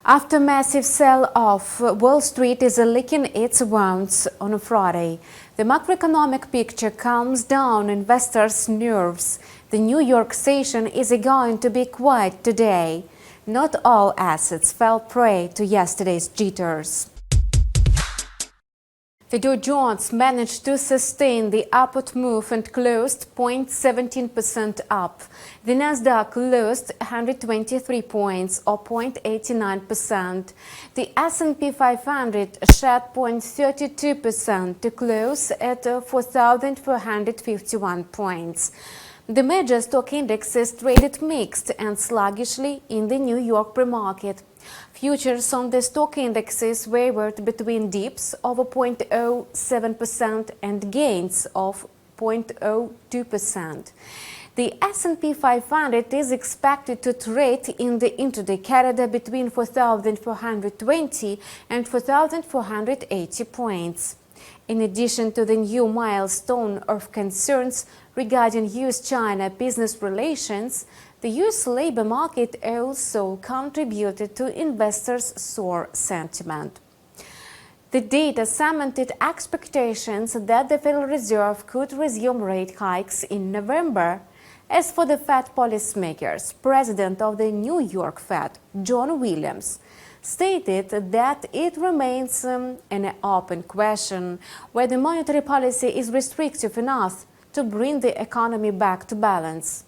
After massive sell-off, Wall Street is licking its wounds on a Friday. The macroeconomic picture calms down investors' nerves. The New York session is going to be quiet today. Not all assets fell prey to yesterday's jitters. The Dow Jones managed to sustain the upward move and closed 0.17% up. The Nasdaq lost 123 points or 0.89%. The S&P500 shed 0.32% to close at 4,451 points. The major stock indexes traded mixed and sluggishly in the New York pre-market. Futures on the stock indexes wavered between dips of 0.07% and gains of 0.02%. The S&P 500 is expected to trade in the intraday CAD between 4,420 and 4,480 points. In addition to the new milestone of concerns regarding US-China business relations, the US labor market also contributed to investors' sour sentiment. The data cemented expectations that the Federal Reserve could resume rate hikes in November. As for the Fed policymakers, President of the New York Fed, John Williams, stated that it remains an open question whether monetary policy is restrictive enough to bring the economy back to balance.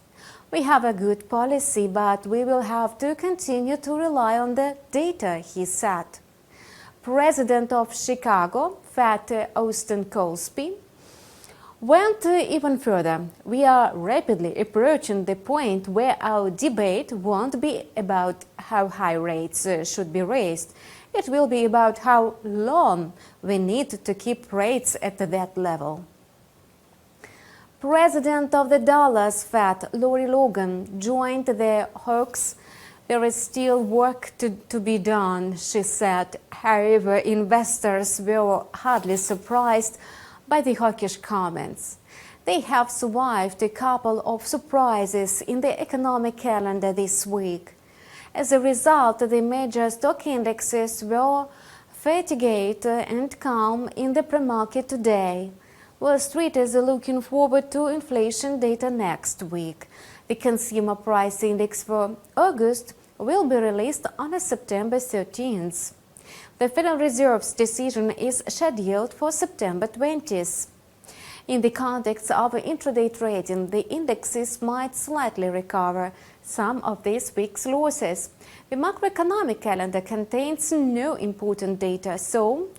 We have a good policy, but we will have to continue to rely on the data, he said. President of Chicago, Fed Austin Colsby, went even further. We are rapidly approaching the point where our debate won't be about how high rates should be raised. It will be about how long we need to keep rates at that level. President of the Dallas Fed, Lori Logan, joined the hawks. There is still work to be done, she said. However, investors were hardly surprised by the hawkish comments. They have survived a couple of surprises in the economic calendar this week. As a result, the major stock indexes were fatigued and calm in the pre-market today. Wall Street is looking forward to inflation data next week. The Consumer Price Index for August will be released on September 13th. The Federal Reserve's decision is scheduled for September 20th. In the context of intraday trading, the indexes might slightly recover some of this week's losses. The macroeconomic calendar contains no important data, so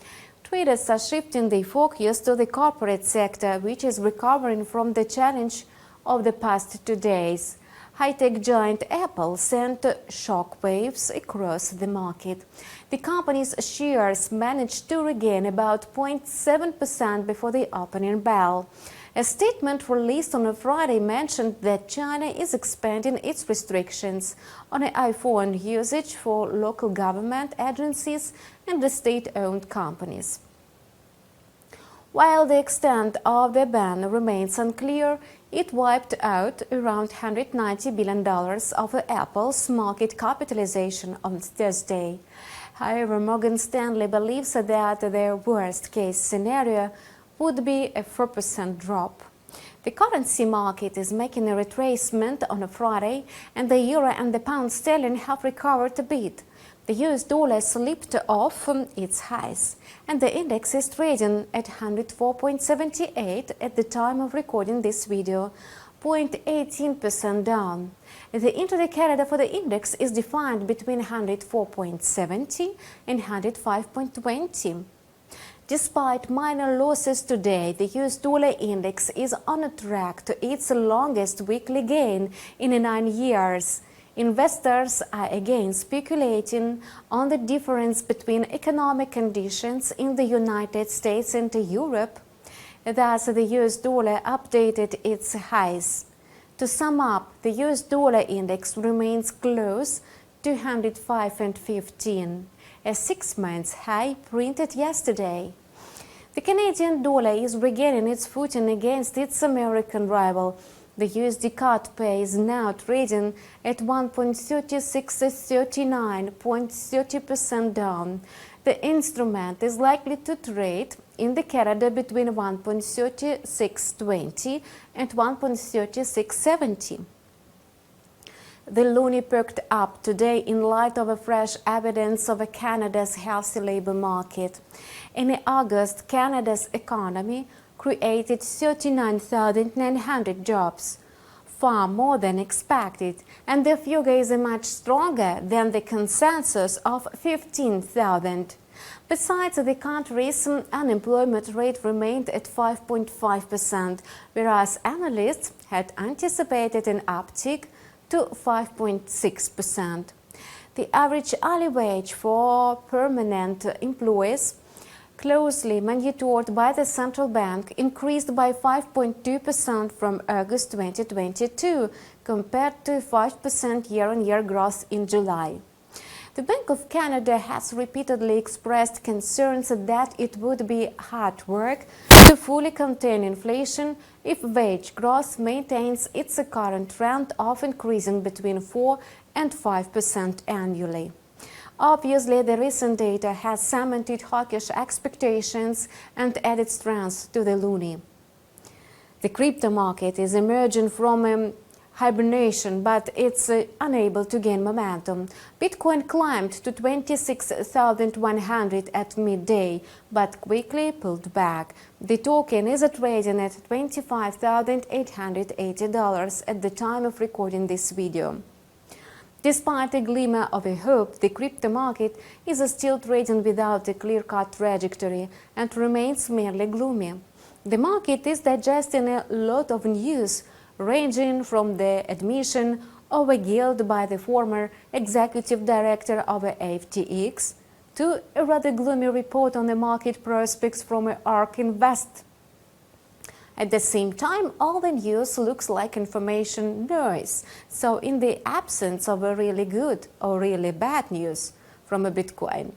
traders are shifting their focus to the corporate sector, which is recovering from the challenge of the past 2 days. High-tech giant Apple sent shockwaves across the market. The company's shares managed to regain about 0.7% before the opening bell. A statement released on a Friday mentioned that China is expanding its restrictions on iPhone usage for local government agencies and the state-owned companies. While the extent of the ban remains unclear, it wiped out around $190 billion of Apple's market capitalization on Thursday. However, Morgan Stanley believes that their worst-case scenario would be a 4% drop. The currency market is making a retracement on a Friday, and the euro and the pound sterling have recovered a bit. The US dollar slipped off its highs, and the index is trading at 104.78 at the time of recording this video, 0.18% down. The intraday CAD for the index is defined between 104.70 and 105.20. Despite minor losses today, the US dollar index is on a track to its longest weekly gain in 9 years. Investors are again speculating on the difference between economic conditions in the United States and Europe. Thus, the US dollar updated its highs. To sum up, the US dollar index remains close to 105.15, a 6-month high printed yesterday. The Canadian dollar is regaining its footing against its American rival. The USD CAD pair is now trading at 1.3639, 0.30% down. The instrument is likely to trade in the corridor between 1.3620 and 1.3670. The loonie perked up today in light of a fresh evidence of Canada's healthy labor market. In August, Canada's economy created 39,900 jobs, far more than expected, and the figure is much stronger than the consensus of 15,000. Besides, the country's unemployment rate remained at 5.5%, whereas analysts had anticipated an uptick to 5.6%. The average hourly wage for permanent employees, closely monitored by the central bank, increased by 5.2% from August 2022, compared to 5% year-on-year growth in July. The Bank of Canada has repeatedly expressed concerns that it would be hard work to fully contain inflation if wage growth maintains its current trend of increasing between 4 and 5% annually. Obviously, the recent data has cemented hawkish expectations and added strength to the loonie. The crypto market is emerging from hibernation, but it's unable to gain momentum. Bitcoin climbed to 26,100 at midday, but quickly pulled back. The token is trading at $25,880 at the time of recording this video. Despite a glimmer of a hope, the crypto market is still trading without a clear-cut trajectory and remains merely gloomy. The market is digesting a lot of news, ranging from the admission of a guild by the former executive director of FTX to a rather gloomy report on the market prospects from ARK Invest. At the same time, all the news looks like information noise. So in the absence of a really good or really bad news from a Bitcoin,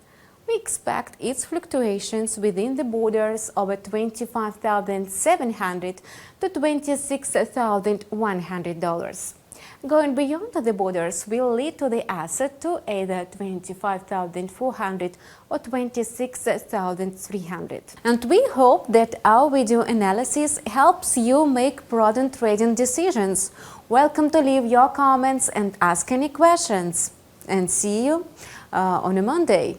we expect its fluctuations within the borders of $25,700 to $26,100. Going beyond the borders will lead to the asset to either 25,400 or 26,300. And we hope that our video analysis helps you make prudent trading decisions. Welcome to leave your comments and ask any questions. And see you on a Monday.